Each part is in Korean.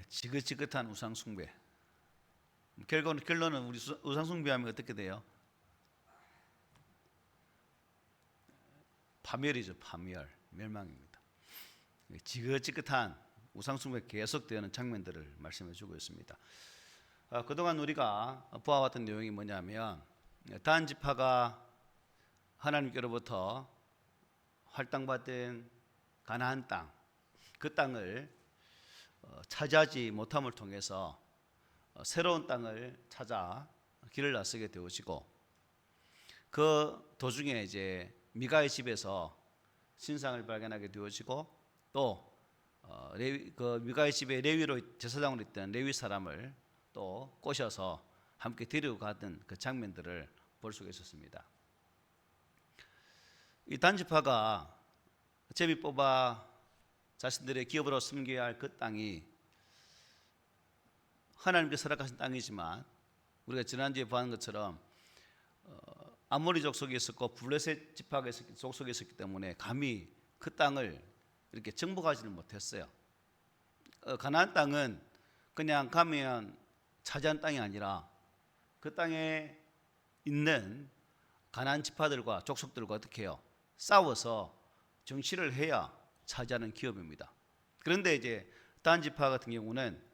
지긋지긋한 우상 숭배. 결론은 우리 우상 숭배하면 어떻게 돼요? 파멸이죠. 파멸, 멸망입니다. 지긋지긋한 우상 숭배 계속되는 장면들을 말씀해 주고 있습니다. 그동안 우리가 보아왔던 내용이 뭐냐면, 단 지파가 하나님께로부터 할당받은 가나안 땅, 그 땅을 차지하지 못함을 통해서 새로운 땅을 찾아 길을 나서게 되어지고, 그 도중에 이제 미가의 집에서 신상을 발견하게 되어지고, 또 그 미가의 집에 레위로 제사장으로 있던 레위 사람을 또 꼬셔서 함께 데리고 가던 그 장면들을 볼 수가 있었습니다. 이 단지파가 제비 뽑아 자신들의 기업으로 섬겨야 할 그 땅이 하나님께서 허락하신 땅이지만, 우리가 지난주에 보는 것처럼 아모리 족속이 있었고 블레셋 지파가 족속이 있었기 때문에 감히 그 땅을 이렇게 정복하지는 못했어요. 가나안 땅은 그냥 가면 차지한 땅이 아니라 그 땅에 있는 가나안 지파들과 족속들과 어떻게 해요? 싸워서 정치를 해야 차지하는 기업입니다. 그런데 이제 단 지파 같은 경우는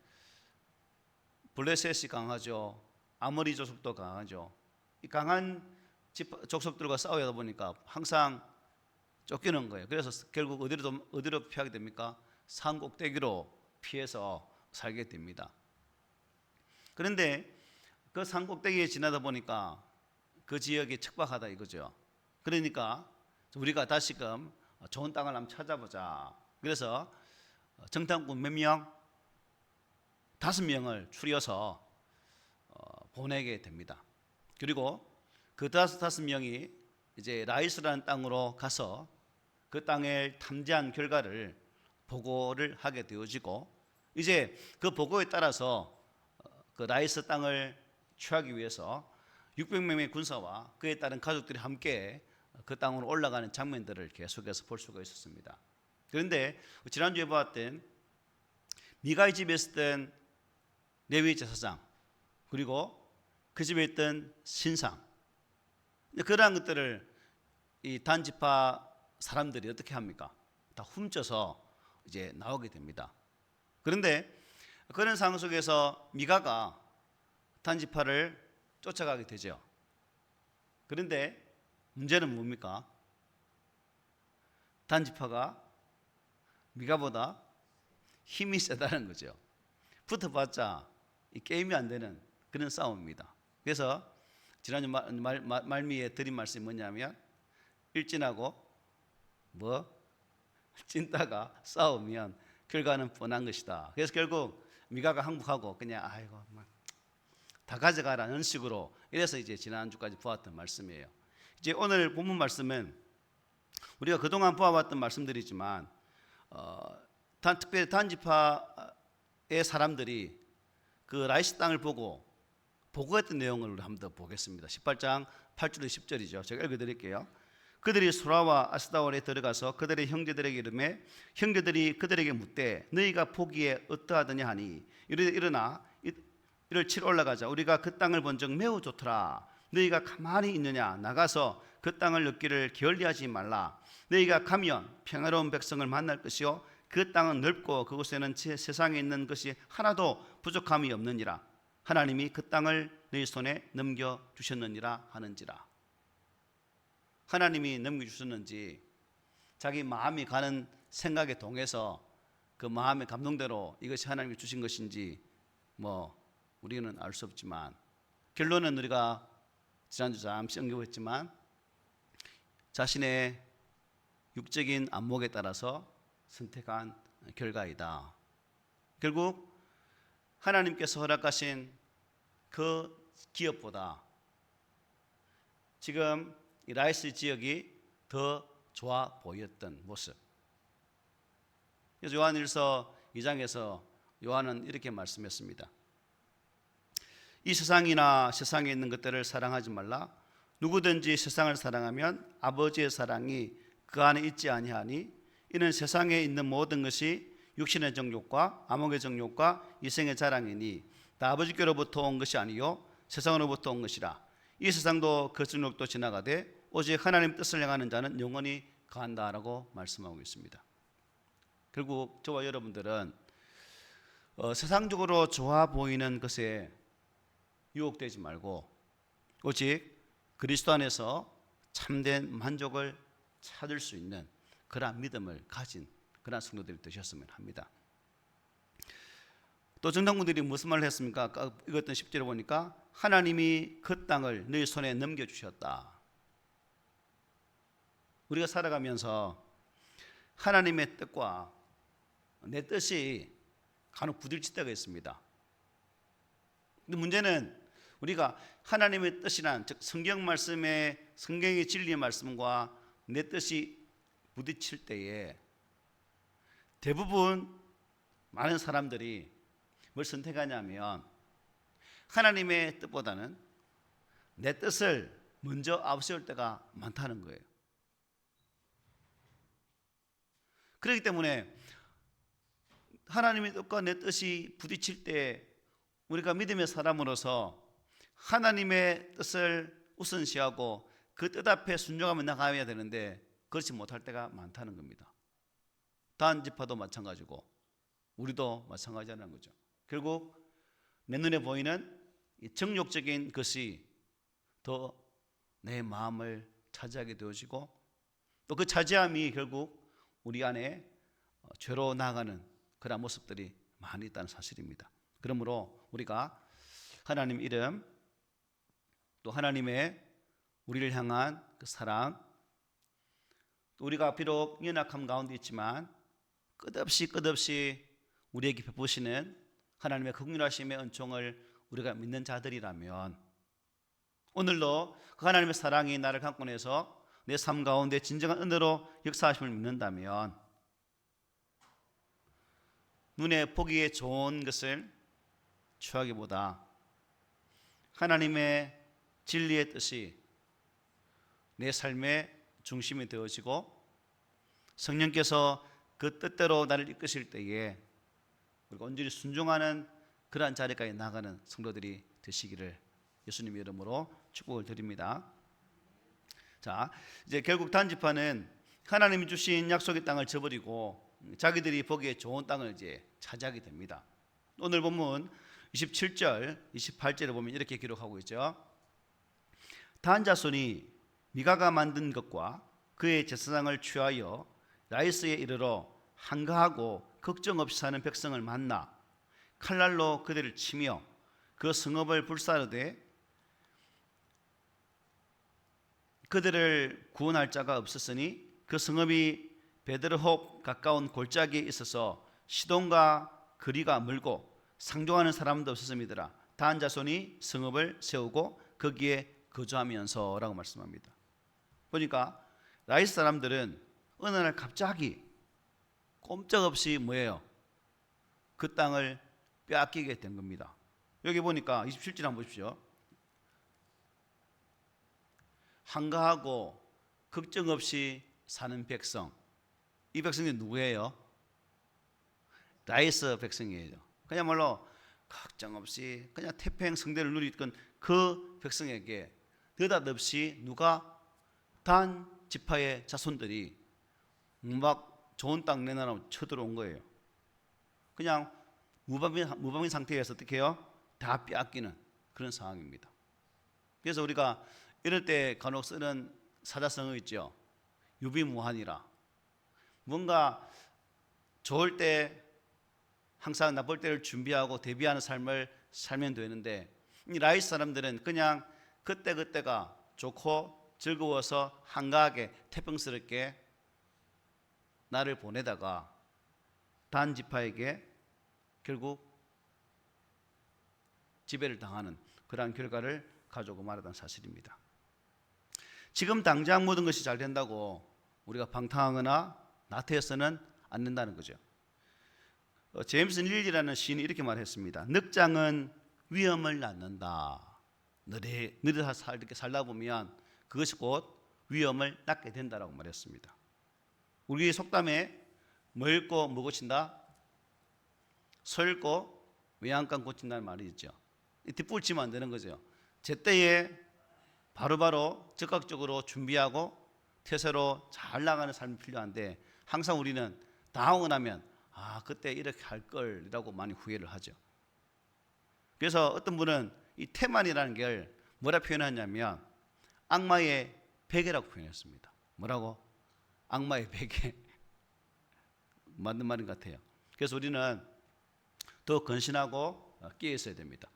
블레셋이 강하죠. 아모리 족속도 강하죠. 이 강한 족속들과 싸우다 보니까 항상 쫓기는 거예요. 그래서 결국 어디로 피하게 됩니까? 산 꼭대기로 피해서 살게 됩니다. 그런데 그 산 꼭대기에 지나다 보니까 그 지역이 척박하다 이거죠. 그러니까 우리가 다시금 좋은 땅을 한번 찾아보자. 그래서 정탐꾼 몇 명? 5명을 추려서 보내게 됩니다. 그리고 그 5명이 이제 라이스라는 땅으로 가서 그 땅을 탐지한 결과를 보고를 하게 되어지고, 이제 그 보고에 따라서 그 라이스 땅을 취하기 위해서 600명의 군사와 그에 따른 가족들이 함께 그 땅으로 올라가는 장면들을 계속해서 볼 수가 있었습니다. 그런데 지난주에 보았던 미가의 집에 있었던 레위 제사장, 그리고 그 집에 있던 신상, 그러한 것들을 이 단지파 사람들이 어떻게 합니까? 다 훔쳐서 이제 나오게 됩니다. 그런데 그런 상황 속에서 미가가 단지파를 쫓아가게 되죠. 그런데 문제는 뭡니까? 단지파가 미가보다 힘이 세다는 거죠. 붙어봤자 이 게임이 안 되는 그런 싸움입니다. 그래서 지난주 말미에 드린 말씀이 뭐냐면, 일진하고 찐따가 싸우면 결과는 뻔한 것이다. 그래서 결국 미가가 항복하고 그냥 아이고 다 가져가라는 식으로, 이래서 이제 지난주까지 보았던 말씀이에요. 이제 오늘 본문 말씀은 우리가 그동안 보아왔던 말씀들이지만 특별히 단지파의 사람들이 그 라이스 땅을 보고했던 내용을 우리 한번 더 보겠습니다. 18장 8절에서 10절이죠. 제가 읽어드릴게요. 그들이 소라와 아스다올에 들어가서 그들의 형제들에게 이르매, 형제들이 그들에게 묻되 너희가 보기에 어떠하더냐 하니, 일어나 이를 치러 올라가자. 우리가 그 땅을 본적 매우 좋더라. 너희가 가만히 있느냐? 나가서 그 땅을 얻기를 게을리하지 말라. 너희가 가면 평화로운 백성을 만날 것이요 그 땅은 넓고 그곳에는 세상에 있는 것이 하나도 부족함이 없느니라. 하나님이 그 땅을 너희 손에 넘겨주셨느니라 하는지라. 하나님이 넘겨주셨는지 자기 마음이 가는 생각에 동해서 그 마음의 감동대로 이것이 하나님이 주신 것인지 우리는 알 수 없지만, 결론은 우리가 지난주 잠시 언급했지만 자신의 육적인 안목에 따라서 선택한 결과이다. 결국 하나님께서 허락하신 그 기업보다 지금 이 라이스 지역이 더 좋아 보였던 모습. 그래서 요한일서 2장에서 요한은 이렇게 말씀했습니다. 이 세상이나 세상에 있는 것들을 사랑하지 말라. 누구든지 세상을 사랑하면 아버지의 사랑이 그 안에 있지 아니하니, 이는 세상에 있는 모든 것이 육신의 정욕과 암흑의 정욕과 이생의 자랑이니 다 아버지께로부터 온 것이 아니요 세상으로부터 온 것이라. 이 세상도 그 정욕도 지나가되 오직 하나님 뜻을 행하는 자는 영원히 거한다라고 말씀하고 있습니다. 결국 저와 여러분들은 세상적으로 좋아 보이는 것에 유혹되지 말고 오직 그리스도 안에서 참된 만족을 찾을 수 있는 그러한 믿음을 가진 그러한 성도들이 되셨으면 합니다. 또 정당군들이 무슨 말을 했습니까? 읽었던 10절에 보니까 하나님이 그 땅을 너희 손에 넘겨주셨다. 우리가 살아가면서 하나님의 뜻과 내 뜻이 간혹 부딪힐 때가 있습니다. 근데 문제는 우리가 하나님의 뜻이란 즉 성경 말씀의 성경의 진리의 말씀과 내 뜻이 부딪힐 때에 대부분 많은 사람들이 뭘 선택하냐면 하나님의 뜻보다는 내 뜻을 먼저 앞세울 때가 많다는 거예요. 그렇기 때문에 하나님의 뜻과 내 뜻이 부딪힐 때 우리가 믿음의 사람으로서 하나님의 뜻을 우선시하고 그 뜻 앞에 순종하며 나가야 되는데 그렇지 못할 때가 많다는 겁니다. 단지파도 마찬가지고 우리도 마찬가지라는 거죠. 결국 내 눈에 보이는 정욕적인 것이 더 내 마음을 차지하게 되어지고 또 그 차지함이 결국 우리 안에 죄로 나아가는 그런 모습들이 많이 있다는 사실입니다. 그러므로 우리가 하나님 이름 또 하나님의 우리를 향한 그 사랑 또 우리가 비록 연약함 가운데 있지만 끝없이 우리에게 베푸시는 하나님의 긍휼하심의 은총을 우리가 믿는 자들이라면 오늘도 그 하나님의 사랑이 나를 감고 내서 내 삶 가운데 진정한 은혜로 역사하심을 믿는다면 눈에 보기에 좋은 것을 취하기보다 하나님의 진리의 뜻이 내 삶의 중심이 되어지고 성령께서 그 뜻대로 나를 이끄실 때에 우리가 온전히 순종하는 그러한 자리까지 나가는 성도들이 되시기를 예수님의 이름으로 축복을 드립니다. 자, 이제 결국 단지파는 하나님이 주신 약속의 땅을 저버리고 자기들이 보기에 좋은 땅을 이제 차지하게 됩니다. 오늘 본문 27절, 28절에 보면 이렇게 기록하고 있죠. 단 자손이 미가가 만든 것과 그의 제사장을 취하여 라이스에 이르러 한가하고 걱정 없이 사는 백성을 만나 칼날로 그들을 치며 그 성읍을 불사르되 그들을 구원할 자가 없었으니 그 성읍이 베드르홉 가까운 골짜기에 있어서 시돈과 거리가 멀고 상종하는 사람도 없었음이더라. 단 자손이 성읍을 세우고 거기에 거주하면서라고 말씀합니다. 보니까 라이스 사람들은 어느 날 갑자기 꼼짝없이 뭐예요? 그 땅을 빼앗기게 된 겁니다. 여기 보니까 27절 한번 보십시오. 한가하고 걱정 없이 사는 백성. 이 백성이 누구예요? 라이스 백성이에요. 그야말로 걱정 없이 그냥 태평 성대를 누리던 그 백성에게 느닷없이 누가 단 지파의 자손들이 막 좋은 땅 내놔라고 쳐들어온 거예요. 그냥 무방비 상태에서 어떻게 해요? 다 빼앗기는 그런 상황입니다. 그래서 우리가 이럴 때 간혹 쓰는 사자성어 있죠. 유비무환이라. 뭔가 좋을 때 항상 나쁠 때를 준비하고 대비하는 삶을 살면 되는데 이 라이스 사람들은 그냥 그때가 좋고 즐거워서 한가하게 태평스럽게 나를 보내다가 단 지파에게 결국 지배를 당하는 그러한 결과를 가져오고 말하던 사실입니다. 지금 당장 모든 것이 잘 된다고 우리가 방탕하거나 나태해서는 안 된다는 거죠. 제임스 릴리라는 시인이 이렇게 말했습니다. 늑장은 위험을 낳는다. 느릿 이렇게 살다 보면 그것이 곧 위험을 낳게 된다라고 말했습니다. 우리 속담에 뭐 읽고 뭐 고친다? 소 잃고 외양간 고친다는 말이 있죠. 뒷북치면 안 되는 거죠. 제때에 바로바로 적극적으로 준비하고 태세로 잘 나가는 삶이 필요한데 항상 우리는 당하고 나면 그때 이렇게 할 걸이라고 많이 후회를 하죠. 그래서 어떤 분은 이 태만이라는 걸 뭐라 표현하냐면 악마의 베개라고 표현했습니다. 뭐라고? 악마의 베개. 맞는 말인 것 같아요. 그래서 우리는 더 건신하고 끼어 있어야 됩니다.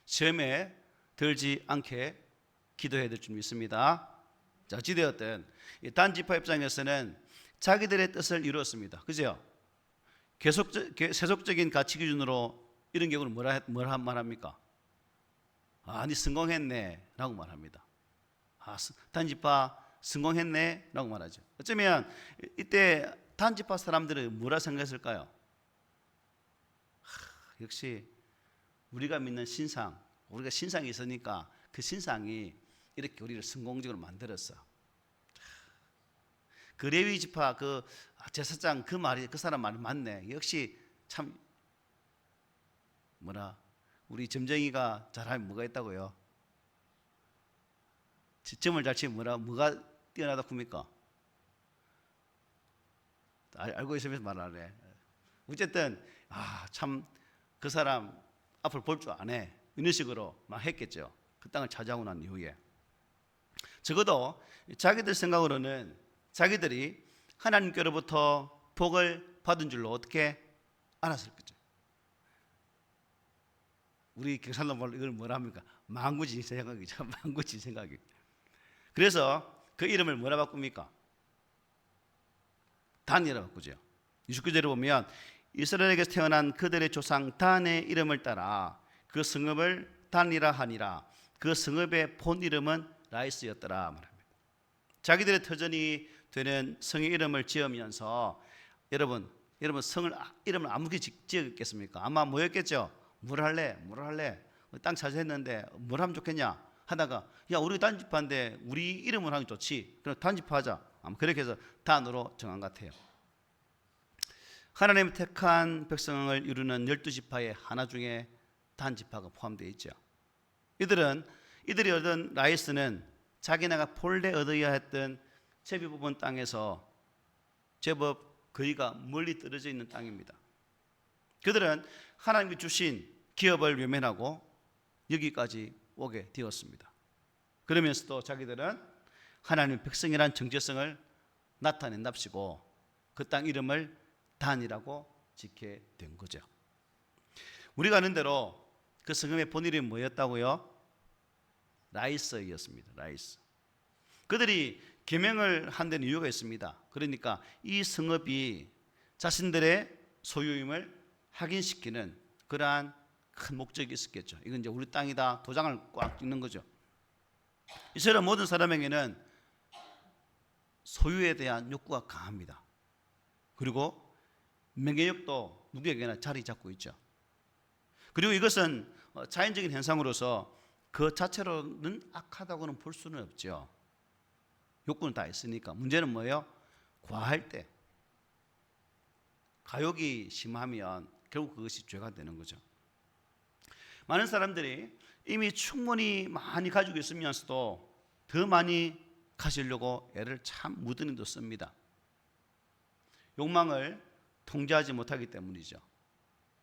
시험에 들지 않게 기도해야 될 줄 믿습니다. 자, 어찌되었든 단지파 입장에서는 자기들의 뜻을 이루었습니다. 그죠? 세속적인 가치 기준으로 이런 경우는 뭐라 말합니까? 니 성공했네 라고 말합니다. 단지파 성공했네 라고 말하죠. 어쩌면 이때 단지파 사람들은 뭐라 생각했을까요? 역시 우리가 믿는 신상, 우리가 신상이 있으니까 그 신상이 이렇게 우리를 성공적으로 만들었어. 그 레위 지파 그 제사장 그 사람 말이 맞네. 역시 참 우리 점쟁이가 잘하면 뭐가 있다고요? 점을 잘 치면 뭐가 뛰어나다 굽니까? 알고 있으면서 말 안 해. 어쨌든 참 그 사람 앞을 볼 줄 아네. 이런 식으로 막 했겠죠. 그 땅을 차지하고 난 이후에 적어도 자기들 생각으로는 자기들이 하나님께로부터 복을 받은 줄로 어떻게 알았을 거죠. 우리 경상도 말로 이걸 뭐라 합니까? 망구지 생각이죠. 망구지 생각이. 그래서 그 이름을 뭐라 바꿉니까? 단이라 바꾸죠. 29절에 보면 이스라엘에게서 태어난 그들의 조상 단의 이름을 따라 그 성읍을 단이라 하니라. 그 성읍의 본 이름은 라이스였더라 말합니다. 자기들의 터전이 되는 성의 이름을 지으면서 여러분 이름을 아무렇게 지었겠습니까? 아마 뭐였겠죠? 뭘 할래? 땅 차지했는데 뭘 하면 좋겠냐? 하다가 우리 단지파인데 우리 이름을 하면 좋지. 그럼 단지파 하자. 아마 그렇게 해서 단으로 정한 것 같아요. 하나님의 택한 백성을 이루는 12지파의 하나 중에 단지파가 포함되어 있죠. 이들이 얻은 라이스는 자기네가 본래 얻어야 했던 제비 부분 땅에서 제법 거리가 멀리 떨어져 있는 땅입니다. 그들은 하나님이 주신 기업을 외면하고 여기까지 오게 되었습니다. 그러면서도 자기들은 하나님의 백성이라는 정체성을 나타낸답시고 그 땅 이름을 단이라고 짓게 된 거죠. 우리가 아는 대로 그 성읍의 본 이름이 뭐였다고요? 라이스였습니다. 라이스. 그들이 계명을 한 데는 이유가 있습니다. 그러니까 이 성읍이 자신들의 소유임을 확인시키는 그러한 큰 목적이 있었겠죠. 이건 이제 우리 땅이다 도장을 꽉 찍는 거죠. 이스라엘 모든 사람에게는 소유에 대한 욕구가 강합니다. 그리고 명예욕도 누구에게나 자리 잡고 있죠. 그리고 이것은 자연적인 현상으로서 그 자체로는 악하다고는 볼 수는 없죠. 욕구는 다 있으니까. 문제는 뭐예요? 과할 때, 가욕이 심하면 결국 그것이 죄가 되는 거죠. 많은 사람들이 이미 충분히 많이 가지고 있으면서도 더 많이 가지려고 애를 참 무드니도 씁니다. 욕망을 통제하지 못하기 때문이죠.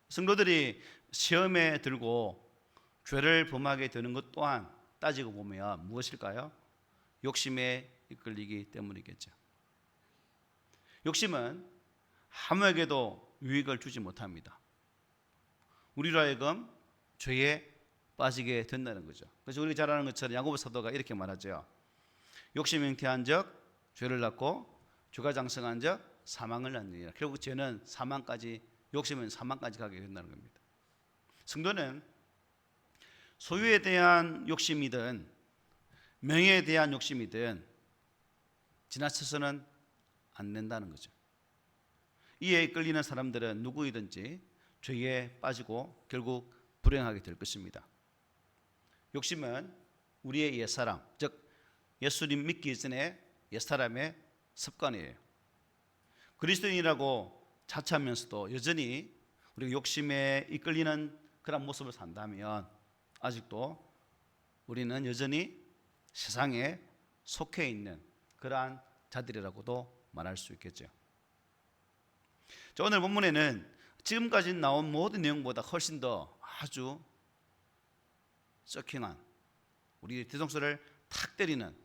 성도들이 시험에 들고 죄를 범하게 되는 것 또한 따지고 보면 무엇일까요? 욕심에 이끌리기 때문이겠죠. 욕심은 아무에게도 유익을 주지 못합니다. 우리로 하여금 죄에 빠지게 된다는 거죠. 그래서 우리가 잘 아는 것처럼 야고보 사도가 이렇게 말하죠. 욕심이 잉태한 적 죄를 낳고 죄가 장성한 적 사망을 낳느니라. 결국 죄는 사망까지, 욕심은 사망까지 가게 된다는 겁니다. 성도는 소유에 대한 욕심이든 명예에 대한 욕심이든 지나쳐서는 안 된다는 거죠. 이에 이끌리는 사람들은 누구이든지 죄에 빠지고 결국 불행하게 될 것입니다. 욕심은 우리의 옛사람, 즉 예수님 믿기 전에 옛사람의 습관이에요. 그리스도인이라고 자처하면서도 여전히 우리가 욕심에 이끌리는 그런 모습을 산다면 아직도 우리는 여전히 세상에 속해 있는 그러한 자들이라고도 말할 수 있겠죠. 자, 오늘 본문에는 지금까지 나온 모든 내용보다 훨씬 더 아주 쇼킹한, 우리 뒤통수를 탁 때리는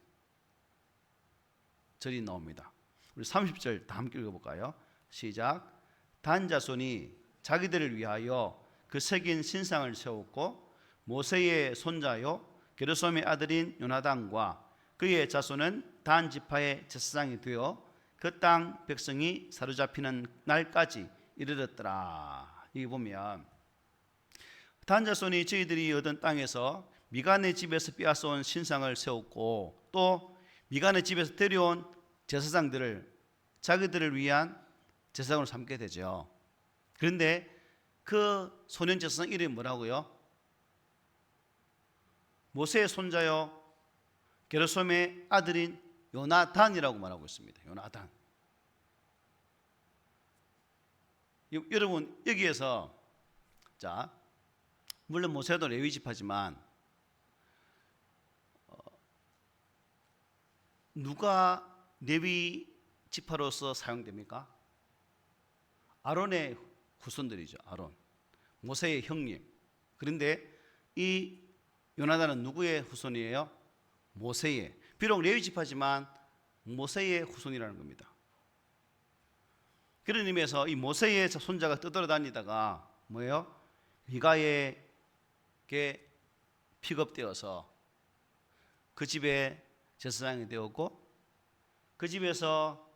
절이 나옵니다. 우리 30절 다 함께 읽어볼까요? 시작. 단자손이 자기들을 위하여 그 새긴 신상을 세웠고 모세의 손자요 게르솜의 아들인 요나단과 그의 자손은 단 지파의 제사장이 되어 그 땅 백성이 사로잡히는 날까지 이르렀더라. 여기 보면 단 자손이 저희들이 얻은 땅에서 미간의 집에서 빼앗아온 신상을 세웠고 또 미간의 집에서 데려온 제사장들을 자기들을 위한 제사장으로 삼게 되죠. 그런데 그 소년 제사장 이름이 뭐라고요? 모세의 손자요 게르솜의 아들인 요나단이라고 말하고 있습니다. 요나단. 여러분 여기에서 자 물론 모세도 레위 지파지만 누가 레위 지파로서 사용됩니까? 아론의 후손들이죠. 아론, 모세의 형님. 그런데 이 요나단은 누구의 후손이에요? 모세의. 비록 레위 지파지만 모세의 후손이라는 겁니다. 그런 의미에서 이 모세의 손자가 떠돌아다니다가 뭐예요? 미가에게 픽업되어서 그 집에 제사장이 되었고 그 집에서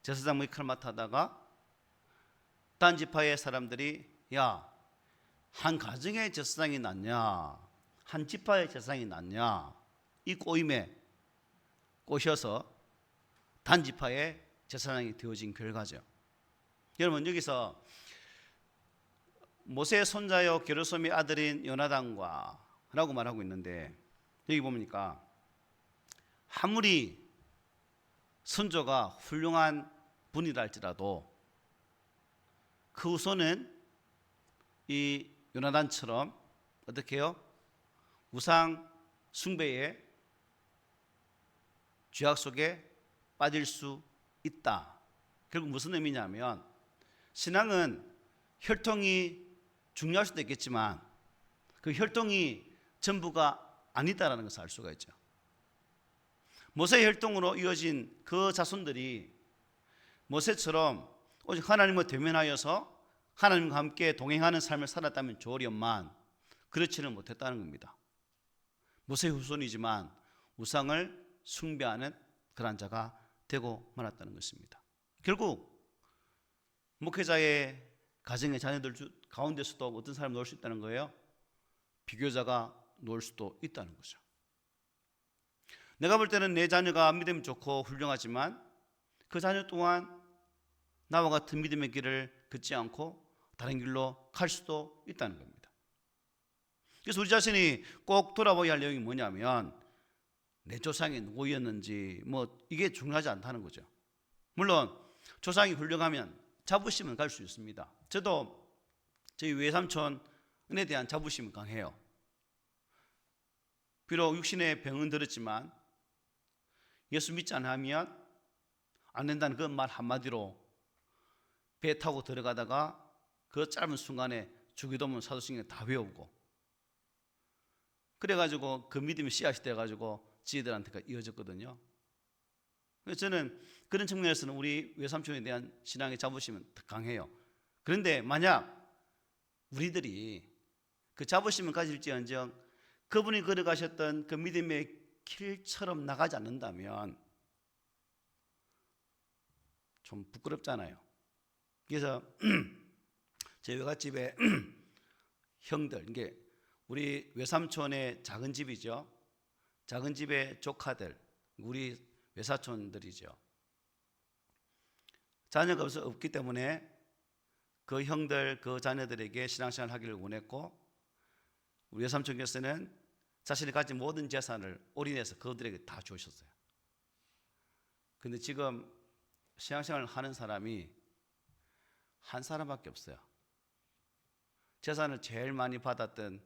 제사장 역할을 맡아다가 단 지파의 사람들이 야, 한 가정의 제사장이 낫냐 한 지파의 제사장이 낫냐 이 꼬임에 꼬셔서 단 지파의 제사장이 되어진 결과죠. 여러분 여기서 모세의 손자요 게르솜의 아들인 요나단과 라고 말하고 있는데 여기 보니까 아무리 선조가 훌륭한 분이라 할지라도 그 후손은 이 요나단처럼 어떻게 해요? 우상 숭배의 죄악 속에 빠질 수 있다. 결국 무슨 의미냐면 신앙은 혈통이 중요할 수도 있겠지만 그 혈통이 전부가 아니다라는 것을 알 수가 있죠. 모세의 혈통으로 이어진 그 자손들이 모세처럼 오직 하나님을 대면하여서 하나님과 함께 동행하는 삶을 살았다면 좋으련만 그렇지는 못했다는 겁니다. 모세의 후손이지만 우상을 숭배하는 그런 자가 되고 말았다는 것입니다. 결국 목회자의 가정의 자녀들 가운데서도 어떤 사람이 놓을 수 있다는 거예요? 비교자가 놓을 수도 있다는 거죠. 내가 볼 때는 내 자녀가 믿음이 좋고 훌륭하지만 그 자녀 또한 나와 같은 믿음의 길을 걷지 않고 다른 길로 갈 수도 있다는 겁니다. 그래서 우리 자신이 꼭 돌아보아야 할 내용이 뭐냐면 내 조상이 누구였는지 이게 중요하지 않다는 거죠. 물론 조상이 훌륭하면 자부심은 갈 수 있습니다. 저도 저희 외삼촌에 대한 자부심은 강해요. 비록 육신의 병은 들었지만 예수 믿지 않으면 안 된다는 그 말 한마디로 배 타고 들어가다가 그 짧은 순간에 주기도문 사도신경 다 외우고 그래가지고 그 믿음이 씨앗이 돼가지고 지혜들한테 이어졌거든요. 그래서 저는 그런 측면에서는 우리 외삼촌에 대한 신앙의 자부심은 더 강해요. 그런데 만약 우리들이 그 자부심을 가질지언정 그분이 걸어가셨던 그 믿음의 길처럼 나가지 않는다면 좀 부끄럽잖아요. 그래서 제 외갓집에 형들, 이게 우리 외삼촌의 작은 집이죠. 작은 집의 조카들, 우리 외사촌들이죠. 자녀가 없기 때문에 그 형들, 그 자녀들에게 신앙생활을 하기를 원했고 우리 외삼촌께서는 자신이 가진 모든 재산을 올인해서 그들에게 다 주셨어요. 근데 지금 신앙생활을 하는 사람이 한 사람밖에 없어요. 재산을 제일 많이 받았던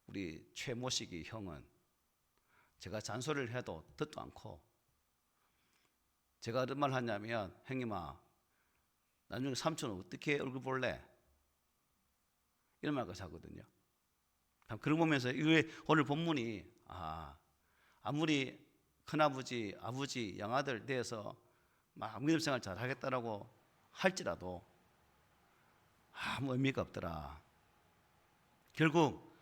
우리 최모식이 형은 제가 잔소리를 해도 듣도 않고, 제가 어떤 말 하냐면, 형님아 나중에 삼촌은 어떻게 얼굴 볼래? 이런 말까지 하거든요. 그런 보면서 오늘 본문이 아무리 큰아버지, 아버지, 양아들 대해서 막 믿음생활 잘 하겠다라고 할지라도 아무 의미가 없더라. 결국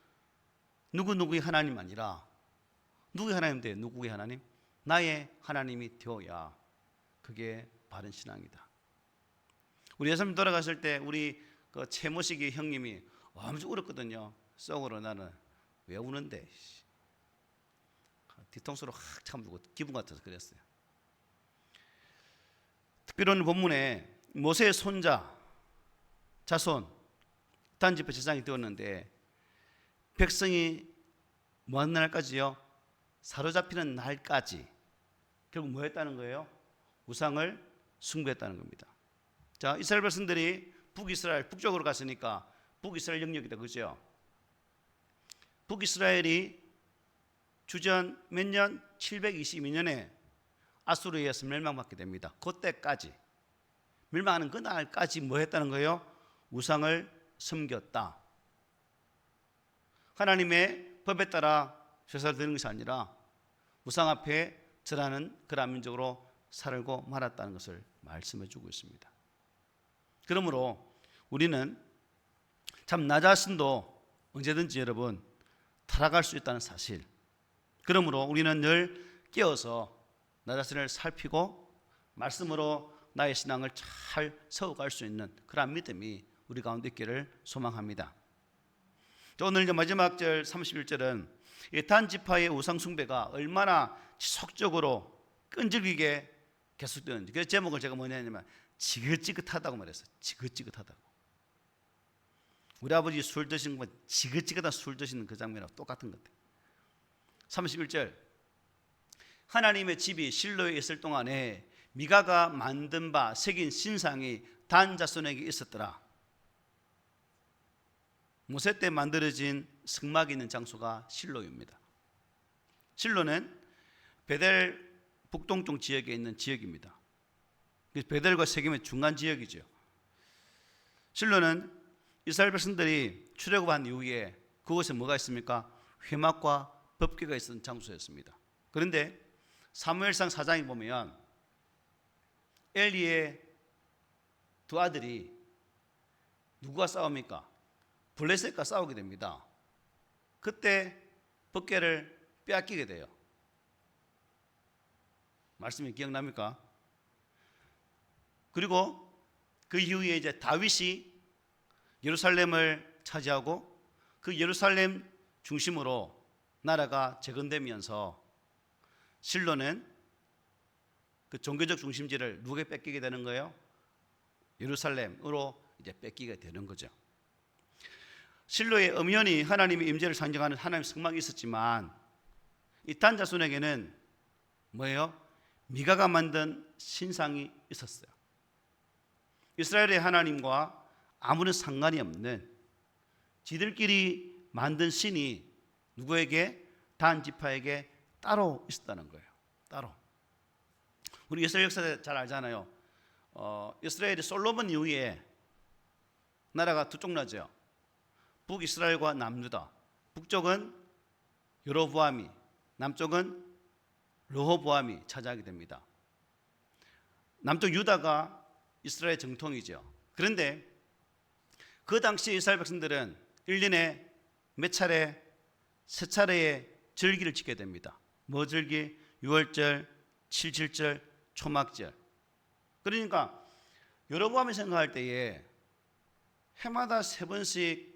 누구의 하나님 아니라 누구의 하나님 돼? 누구의 하나님? 나의 하나님이 되어야 그게 바른 신앙이다. 우리 예수님 돌아가실 때 우리 그 최모식이 형님이 엄청 울었거든요. 속으로 나는 왜 우는데 뒤통수로 확 참고 기분 같아서 그랬어요. 특별히 오늘 본문에 모세의 손자 자손 단지파 제사장이 되었는데, 백성이 뭐하는 날까지요? 사로잡히는 날까지 결국 뭐 했다는 거예요? 우상을 숭배했다는 겁니다. 자, 이스라엘 백성들이 북이스라엘 북쪽으로 갔으니까 북이스라엘 영역이다, 그죠? 북이스라엘이 주전 몇 년? 722년에 아수르에 의해서 멸망받게 됩니다. 그때까지, 멸망하는 그날까지 뭐 했다는 거예요? 우상을 섬겼다. 하나님의 법에 따라 제사를 드리는 것이 아니라 우상 앞에 절하는 그러한 민족으로 살고 말았다는 것을 말씀해 주고 있습니다. 그러므로 우리는 참 나 자신도 언제든지 여러분 타락할 수 있다는 사실, 그러므로 우리는 늘 깨어서 나 자신을 살피고 말씀으로 나의 신앙을 잘 세워갈 수 있는 그러한 믿음이 우리 가운데 있기를 소망합니다. 오늘 이제 마지막 절 31절은 단지파의 우상 숭배가 얼마나 지속적으로 끈질기게 계속되는지, 그 제목을 제가 뭐냐면 지긋지긋하다고 말했어요. 지긋지긋하다고. 우리 아버지 술 드시는 거 지긋지긋한 술 드시는 그 장면하고 똑같은 것 같아요. 31절, 하나님의 집이 실로에 있을 동안에 미가가 만든 바 새긴 신상이 단 자손에게 있었더라. 모세 때 만들어진 성막이 있는 장소가 실로입니다. 실로는 베델 북동쪽 지역에 있는 지역입니다. 베델과 세겜의 중간 지역이죠. 실로는 이스라엘 백성들이 출애굽한 이후에 그곳에 뭐가 있습니까? 회막과 법궤가 있었던 장소였습니다. 그런데 사무엘상 4장에 보면 엘리의 두 아들이 누구와 싸웁니까? 블레셋과 싸우게 됩니다. 그때 법궤를 빼앗기게 돼요. 말씀이 기억납니까? 그리고 그 이후에 이제 다윗이 예루살렘을 차지하고 그 예루살렘 중심으로 나라가 재건되면서 실로는 그 종교적 중심지를 누구에게 뺏기게 되는 거예요? 예루살렘으로 이제 뺏기게 되는 거죠. 실로의 엄연히 하나님의 임재를 상징하는 하나님의 성막이 있었지만 이 단 자손에게는 뭐예요? 미가가 만든 신상이 있었어요. 이스라엘의 하나님과 아무런 상관이 없는 지들끼리 만든 신이 누구에게? 단 지파에게 따로 있었다는 거예요. 따로. 우리 이스라엘 역사 잘 알잖아요. 이스라엘이 솔로몬 이후에 나라가 두 쪽 나죠. 북이스라엘과 남유다. 북쪽은 여로보암이, 남쪽은 르호보암이 차지하게 됩니다. 남쪽 유다가 이스라엘 정통이죠. 그런데 그 당시 이스라엘 백성들은 1년에 몇 차례? 세 차례의 절기를 지켜야 됩니다. 뭐 절기? 6월절, 7.7절, 초막절. 그러니까 여로보암이 생각할 때에 해마다 세 번씩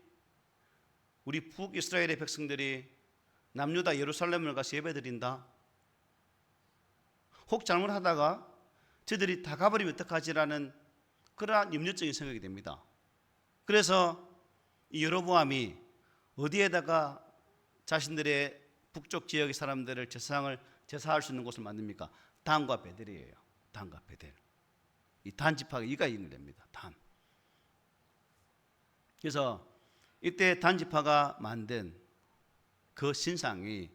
우리 북이스라엘의 백성들이 남유다 예루살렘을 가서 예배드린다. 혹 잘못하다가 저들이 다 가버리면 어떡하지라는 그러한 염려적인 생각이 됩니다. 그래서 이 여로보암이 어디에다가 자신들의 북쪽 지역의 사람들을 제사할 수 있는 곳을 만듭니까? 단과 베델이에요. 단과 베델. 이 단 지파가 이가 있는 됩니다. 단. 그래서 이때 단지파가 만든 그 신상이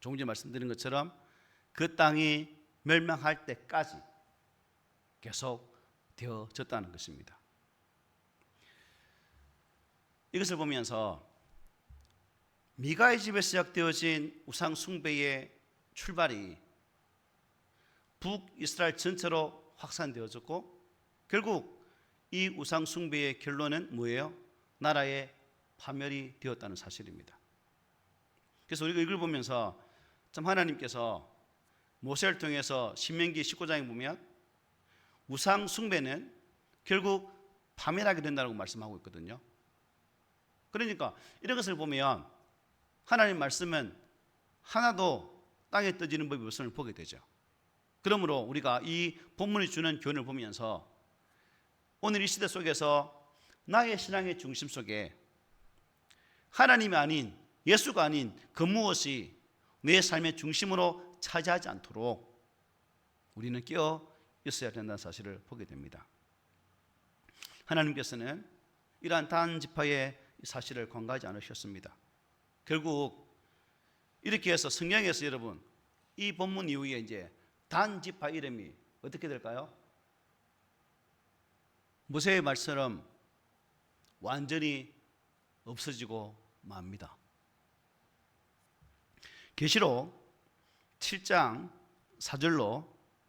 조금 전에 말씀드린 것처럼 그 땅이 멸망할 때까지 계속 되어졌다는 것입니다. 이것을 보면서 미가의 집에 시작되어진 우상 숭배의 출발이 북이스라엘 전체로 확산되어졌고 결국 이 우상 숭배의 결론은 뭐예요? 나라의 파멸이 되었다는 사실입니다. 그래서 우리가 이걸 보면서 참 하나님께서 모세를 통해서 신명기 19장에 보면 우상 숭배는 결국 파멸하게 된다고 말씀하고 있거든요. 그러니까 이런 것을 보면 하나님 말씀은 하나도 땅에 떠지는 법이 없음을 보게 되죠. 그러므로 우리가 이 본문이 주는 교훈을 보면서 오늘 이 시대 속에서 나의 신앙의 중심 속에 하나님이 아닌 예수가 아닌 그 무엇이 내 삶의 중심으로 차지하지 않도록 우리는 깨어 있어야 된다는 사실을 보게 됩니다. 하나님께서는 이러한 단지파의 사실을 간과하지 않으셨습니다. 결국 이렇게 해서 성경에서 여러분 이 본문 이후에 이제 단지파 이름이 어떻게 될까요? 모세의 말처럼 완전히 없어지고 맙니다. 계시록 7장 4절로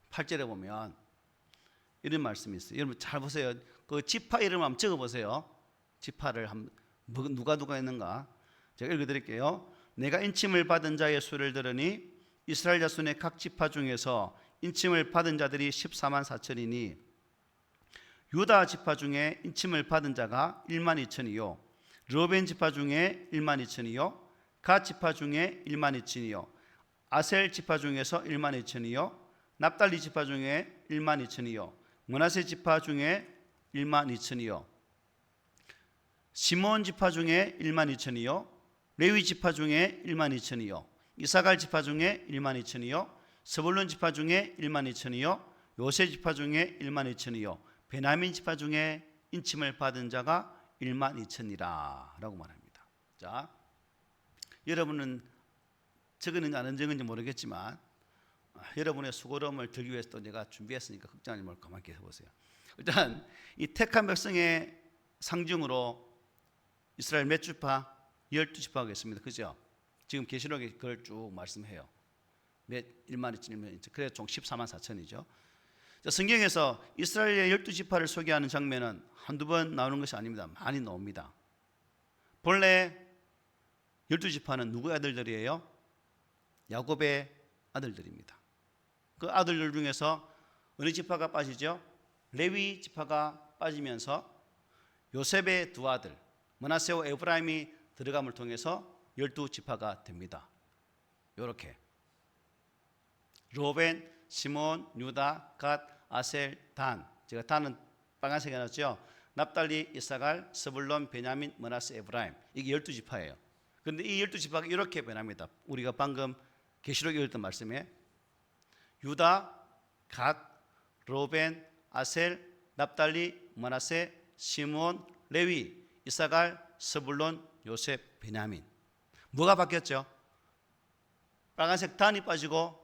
8절에 보면 이런 말씀이 있어요. 여러분 잘 보세요. 그 지파 이름을 한번 적어보세요. 지파를 누가 있는가? 제가 읽어드릴게요. 내가 인침을 받은 자의 수를 들으니 이스라엘 자손의 각 지파 중에서 인침을 받은 자들이 14만 4천이니 유다 지파 중에 인침을 받은 자가 1만 2천이요 르벤 지파 중에 1만 2천이요 갓 지파 중에 1만 2천이요 아셀 지파 중에서 1만 2천이요 납달리 지파 중에 1만 2천이요 므낫세 지파 중에 1만 2천이요 시몬 지파 중에 1만 2천이요 레위 지파 중에 1만 2천이요 이사갈 지파 중에 1만 2천이요 스불론 지파 중에 1만 2천이요 요셉 지파 중에 1만 2천이요 베냐민 지파 중에 인침을 받은 자가 1만 2천이라 라고 말합니다. 자, 여러분은 적었는지 안 적은지 모르겠지만 여러분의 수고로움을 들기 위해서 또 제가 준비했으니까 걱정하지 말고 가만히 해보세요. 일단 이 택한 백성의 상징으로 이스라엘 몇 지파? 12지파가 있습니다. 그죠? 지금 계시록에 그걸 쭉 말씀해요. 1만 2천, 1만 2천. 그래서 총 14만 4천이죠. 성경에서 이스라엘의 12지파를 소개하는 장면은 한두 번 나오는 것이 아닙니다. 많이 나옵니다. 본래 12지파는 누구의 아들들이에요? 야곱의 아들들입니다. 그 아들들 중에서 어느 지파가 빠지죠? 레위 지파가 빠지면서 요셉의 두 아들 므낫세와 에브라임이 들어감을 통해서 12지파가 됩니다. 이렇게 르벤, 시몬, 유다, 갓, 아셀, 단. 제가 단은 빨간색이 나왔죠. 납달리, 이사갈, 스불론, 베냐민, 므낫세, 에브라임. 이게 12지파예요. 그런데 이 12지파가 이렇게 변합니다. 우리가 방금 계시록에 읽었던 말씀에 유다, 갓, 르벤, 아셀, 납달리, 므낫세, 시몬, 레위, 이사갈, 스불론, 요셉, 베냐민. 뭐가 바뀌었죠? 빨간색 단이 빠지고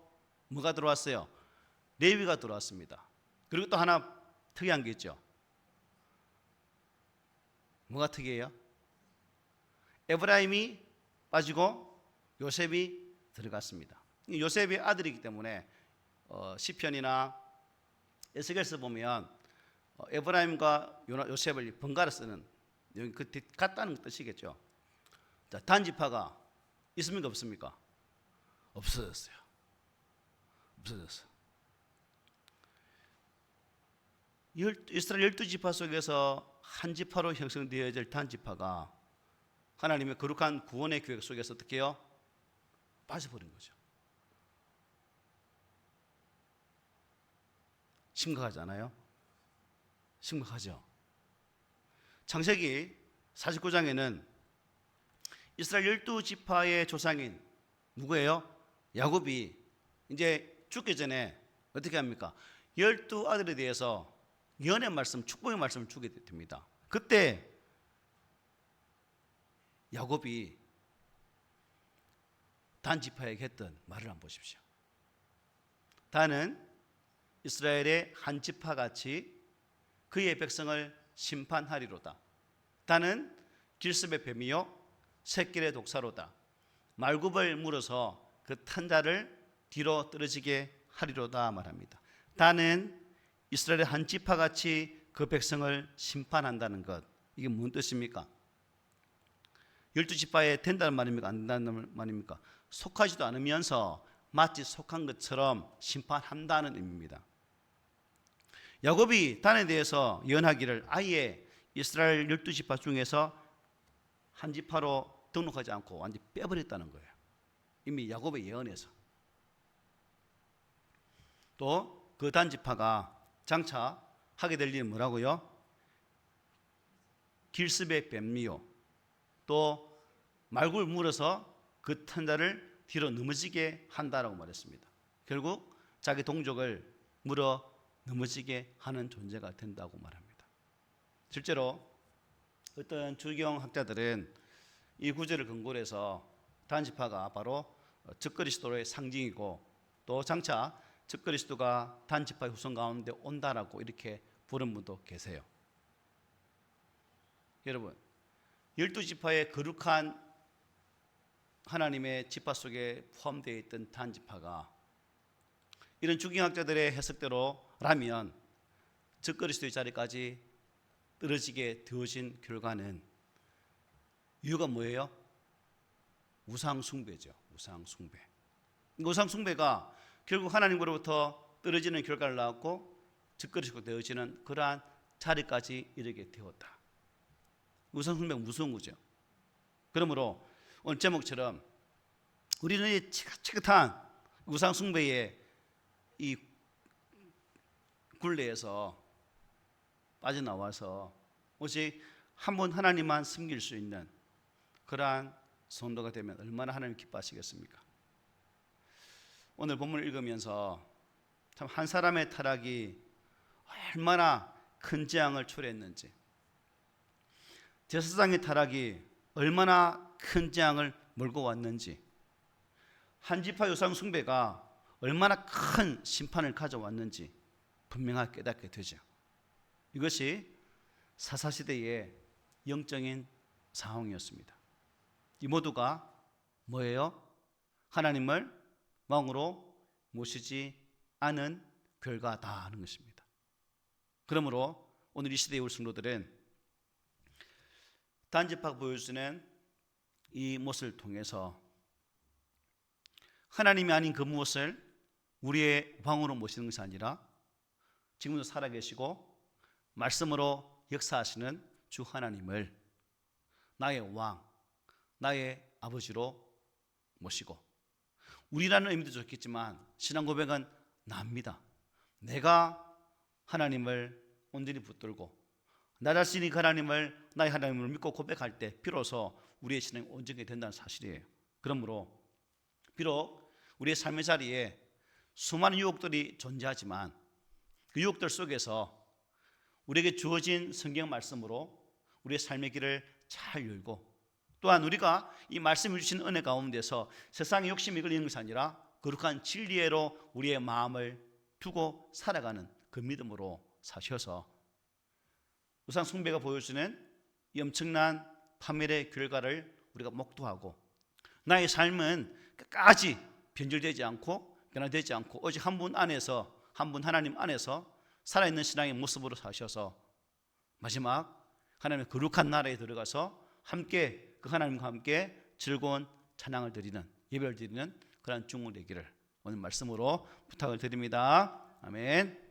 뭐가 들어왔어요? 레위가 들어왔습니다. 그리고 또 하나 특이한 게 있죠. 뭐가 특이해요? 에브라임이 빠지고 요셉이 들어갔습니다. 요셉의 아들이기 때문에 시편이나 에스겔서 보면 에브라임과 요셉을 번갈아 쓰는 여기 그 같다는 뜻이겠죠. 자, 단지파가 있습니까 없습니까? 없어졌어요. 없어졌어. 이스라엘 12지파 속에서 한 지파로 형성되어질 단지파가 하나님의 거룩한 구원의 계획 속에서 어떻게 해요? 빠져버린 거죠. 심각하지 않아요? 심각하죠. 창세기 49장에는 이스라엘 12지파의 조상인 누구예요? 야곱이 이제 죽기 전에 어떻게 합니까? 12아들에 대해서 예언의 말씀, 축복의 말씀을 주게 됩니다. 그때 야곱이 단 지파에게 했던 말을 한번 보십시오. 단은 이스라엘의 한 지파같이 그의 백성을 심판하리로다. 단은 길습의 뱀이요 새끼의 독사로다. 말굽을 물어서 그 탄자를 뒤로 떨어지게 하리로다 말합니다. 단은 이스라엘의 한 지파같이 그 백성을 심판한다는 것, 이게 무슨 뜻입니까? 12지파에 된다는 말입니까? 안 된다는 말입니까? 속하지도 않으면서 마치 속한 것처럼 심판한다는 의미입니다. 야곱이 단에 대해서 예언하기를 아예 이스라엘 12지파 중에서 한 지파로 등록하지 않고 완전히 빼버렸다는 거예요. 이미 야곱의 예언에서. 또 그 단지파가 장차 하게 될 일은 뭐라고요? 길습의 뱀미요 또 말굴 물어서 그 탄자를 뒤로 넘어지게 한다라고 말했습니다. 결국 자기 동족을 물어 넘어지게 하는 존재가 된다고 말합니다. 실제로 어떤 주경학자들은 이 구절을 근거로 해서 단지파가 바로 적그리스도의 상징이고 또 장차 적그리스도가 단지파의 후손 가운데 온다라고 이렇게 부른 분도 계세요. 여러분, 12지파의 거룩한 하나님의 지파 속에 포함되어 있던 단지파가 이런 주경학자들의 해석대로라면 적그리스도의 자리까지 떨어지게 되어진 결과는 이유가 뭐예요? 우상숭배죠. 우상숭배. 우상숭배가 결국 하나님으로부터 떨어지는 결과를 낳았고 적그리스도가 되어지는 그러한 자리까지 이르게 되었다. 우상숭배가 무서운 거죠. 그러므로 오늘 제목처럼 우리는 이 지긋지긋한 우상숭배의 이 굴레에서 빠져나와서 오직 한 번 하나님만 섬길 수 있는 그러한 성도가 되면 얼마나 하나님 기뻐하시겠습니까? 오늘 본문을 읽으면서 참 한 사람의 타락이 얼마나 큰 재앙을 초래했는지, 제사장의 타락이 얼마나 큰 재앙을 몰고 왔는지, 한 지파 우상 숭배가 얼마나 큰 심판을 가져왔는지 분명하게 깨닫게 되죠. 이것이 사사시대의 영적인 상황이었습니다. 이 모두가 뭐예요? 하나님을 왕으로 모시지 않은 결과다 하는 것입니다. 그러므로 오늘 이 시대의 우리 성도들은 단지파가 보여주는 이 모습을 통해서 하나님이 아닌 그 무엇을 우리의 왕으로 모시는 것이 아니라 지금도 살아계시고 말씀으로 역사하시는 주 하나님을 나의 왕, 나의 아버지로 모시고, 우리라는 의미도 좋겠지만 신앙 고백은 나입니다. 내가 하나님을 온전히 붙들고 나 자신이 그 하나님을, 나의 하나님을 믿고 고백할 때 비로소 우리의 신앙이 온전히 된다는 사실이에요. 그러므로 비록 우리의 삶의 자리에 수많은 유혹들이 존재하지만 그 유혹들 속에서 우리에게 주어진 성경 말씀으로 우리의 삶의 길을 잘 열고, 또한 우리가 이 말씀을 주신 은혜 가운데서 세상의 욕심이 걸리는 것이 아니라 거룩한 진리로 우리의 마음을 두고 살아가는 그 믿음으로 사셔서 우상 숭배가 보여주는 이 엄청난 파멸의 결과를 우리가 목도하고, 나의 삶은 끝까지 변질되지 않고 변화되지 않고 오직 한 분 안에서, 한 분 하나님 안에서 살아있는 신앙의 모습으로 사셔서 마지막 하나님의 거룩한 나라에 들어가서 함께 그 하나님과 함께 즐거운 찬양을 드리는, 예배를 드리는 그런 중을 되기를 오늘 말씀으로 부탁을 드립니다. 아멘.